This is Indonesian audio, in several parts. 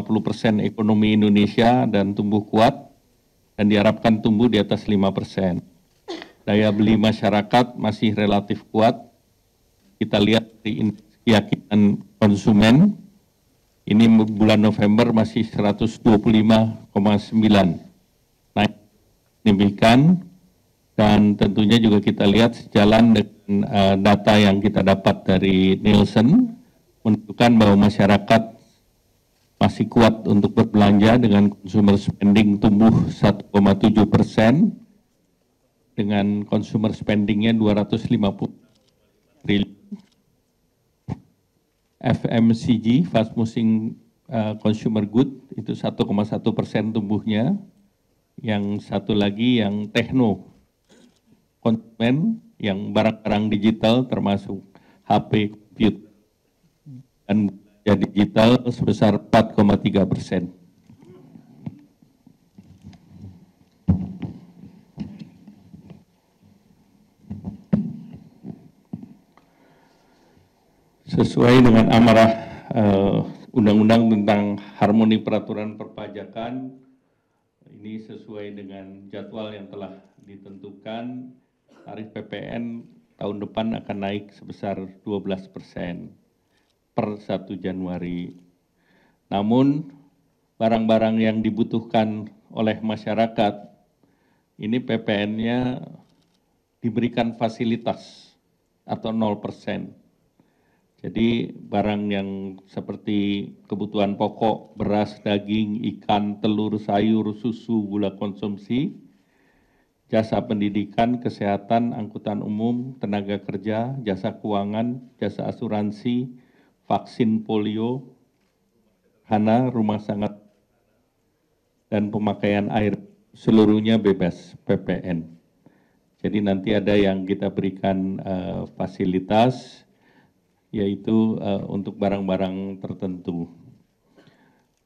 50% ekonomi Indonesia dan tumbuh kuat, dan diharapkan tumbuh di atas 5%. Daya beli masyarakat masih relatif kuat. Kita lihat di indeks keyakinan konsumen, ini bulan November masih 125,9, naik signifikan, dan tentunya juga kita lihat sejalan dengan data yang kita dapat dari Nielsen, menunjukkan bahwa masyarakat masih kuat untuk berbelanja dengan consumer spending tumbuh 1,7%, dengan consumer spendingnya 250 triliun. FMCG, fast moving consumer good, itu 1,1% tumbuhnya. Yang satu lagi yang tekno, konsumen, yang barang-barang digital termasuk HP, komputer, dan belanja digital sebesar 4,3%. Sesuai dengan amarah Undang-Undang tentang Harmoni Peraturan Perpajakan, ini sesuai dengan jadwal yang telah ditentukan, tarif PPN tahun depan akan naik sebesar 12% per 1 Januari. Namun, barang-barang yang dibutuhkan oleh masyarakat, ini PPN-nya diberikan fasilitas atau 0%. Jadi barang yang seperti kebutuhan pokok, beras, daging, ikan, telur, sayur, susu, gula konsumsi, jasa pendidikan, kesehatan, angkutan umum, tenaga kerja, jasa keuangan, jasa asuransi, vaksin polio, hana, rumah sangat, dan pemakaian air, seluruhnya bebas PPN. Jadi nanti ada yang kita berikan fasilitas, yaitu untuk barang-barang tertentu.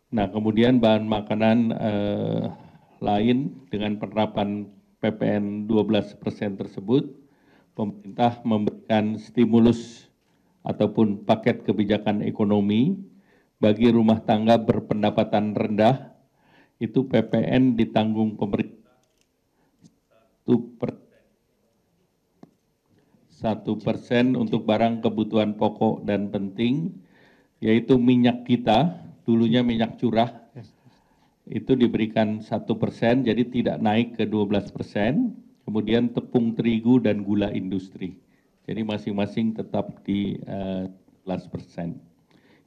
Nah, kemudian bahan makanan lain dengan penerapan PPN 12% tersebut, pemerintah memberikan stimulus ataupun paket kebijakan ekonomi bagi rumah tangga berpendapatan rendah, itu PPN ditanggung pemerintah 1% untuk barang kebutuhan pokok dan penting, yaitu minyak kita, dulunya minyak curah, itu diberikan 1%, jadi tidak naik ke 12%, kemudian tepung terigu dan gula industri. Jadi masing-masing tetap di 11%.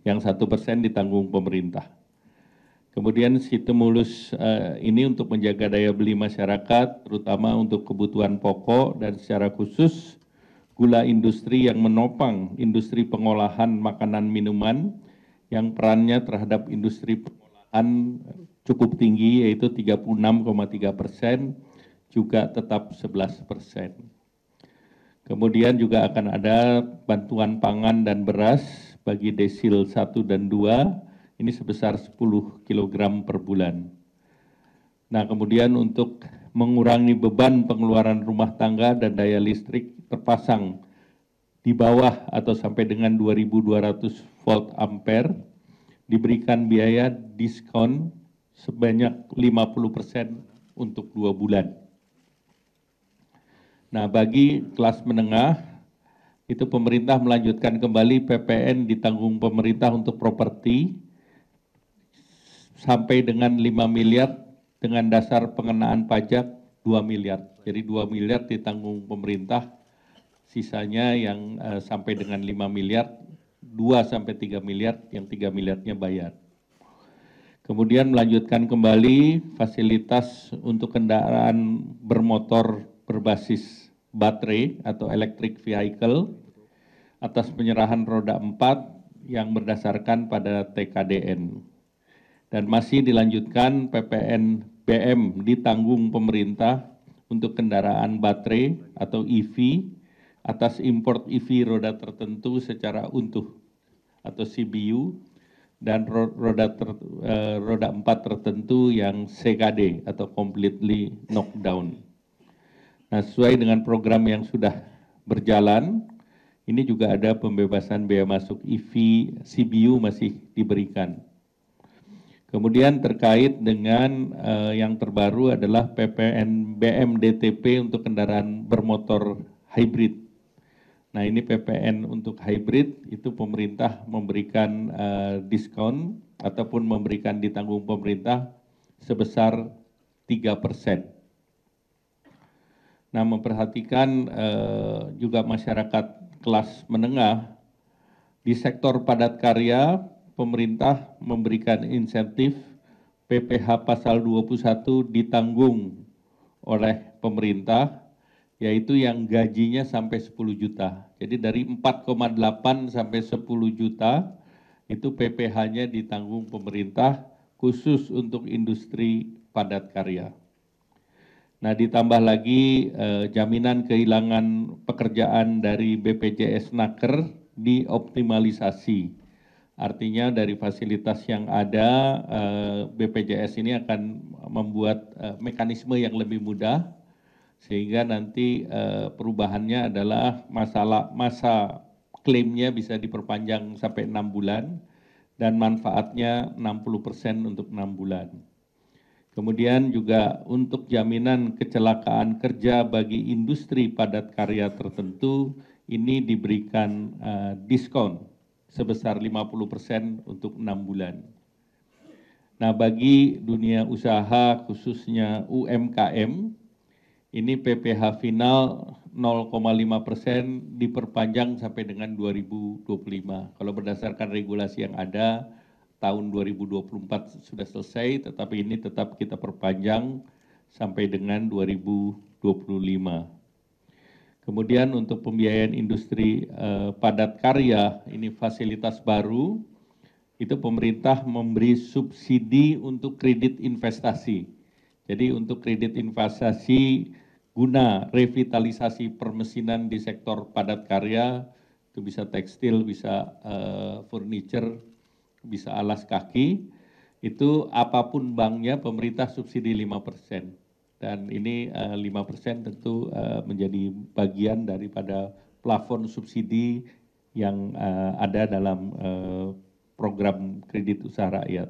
Yang 1% ditanggung pemerintah. Kemudian stimulus ini untuk menjaga daya beli masyarakat, terutama untuk kebutuhan pokok dan secara khusus gula industri yang menopang industri pengolahan makanan minuman yang perannya terhadap industri pengolahan cukup tinggi, yaitu 36,3%, juga tetap 11%. Kemudian juga akan ada bantuan pangan dan beras bagi desil 1 dan 2, ini sebesar 10 kg per bulan. Nah, kemudian untuk mengurangi beban pengeluaran rumah tangga dan daya listrik terpasang di bawah atau sampai dengan 2.200 volt ampere, diberikan biaya diskon sebanyak 50% untuk 2 bulan. Nah, bagi kelas menengah, itu pemerintah melanjutkan kembali PPN ditanggung pemerintah untuk properti sampai dengan 5 miliar dengan dasar pengenaan pajak 2 miliar. Jadi 2 miliar ditanggung pemerintah, sisanya yang sampai dengan 5 miliar, 2 sampai 3 miliar, yang 3 miliarnya bayar. Kemudian melanjutkan kembali fasilitas untuk kendaraan bermotor berbasis baterai atau electric vehicle atas penyerahan roda 4 yang berdasarkan pada TKDN. Dan masih dilanjutkan PPN BM ditanggung pemerintah untuk kendaraan baterai atau EV atas import EV roda tertentu secara utuh atau CBU, dan roda 4 tertentu yang CKD atau completely knockdown. Nah, sesuai dengan program yang sudah berjalan, ini juga ada pembebasan biaya masuk EV CBU masih diberikan. Kemudian terkait dengan yang terbaru adalah PPNBM DTP untuk kendaraan bermotor hybrid. Nah, ini PPN untuk hybrid itu pemerintah memberikan diskon ataupun memberikan ditanggung pemerintah sebesar 3%. Nah, memperhatikan juga masyarakat kelas menengah di sektor padat karya, pemerintah memberikan insentif PPh pasal 21 ditanggung oleh pemerintah, yaitu yang gajinya sampai 10 juta. Jadi dari 4,8 sampai 10 juta, itu PPh-nya ditanggung pemerintah khusus untuk industri padat karya. Nah, ditambah lagi jaminan kehilangan pekerjaan dari BPJS Naker dioptimalisasi. Artinya dari fasilitas yang ada, BPJS ini akan membuat mekanisme yang lebih mudah, sehingga nanti perubahannya adalah masa klaimnya bisa diperpanjang sampai 6 bulan, dan manfaatnya 60% untuk 6 bulan. Kemudian juga untuk jaminan kecelakaan kerja bagi industri padat karya tertentu, ini diberikan diskon sebesar 50% untuk 6 bulan. Nah, bagi dunia usaha khususnya UMKM, ini PPh final 0,5% diperpanjang sampai dengan 2025. Kalau berdasarkan regulasi yang ada, tahun 2024 sudah selesai, tetapi ini tetap kita perpanjang sampai dengan 2025. Kemudian untuk pembiayaan industri padat karya, ini fasilitas baru, itu pemerintah memberi subsidi untuk kredit investasi. Jadi untuk kredit investasi guna revitalisasi permesinan di sektor padat karya, itu bisa tekstil, bisa furniture, bisa alas kaki, itu apapun banknya pemerintah subsidi 5%. Dan ini 5% tentu menjadi bagian daripada plafon subsidi yang ada dalam program kredit usaha rakyat.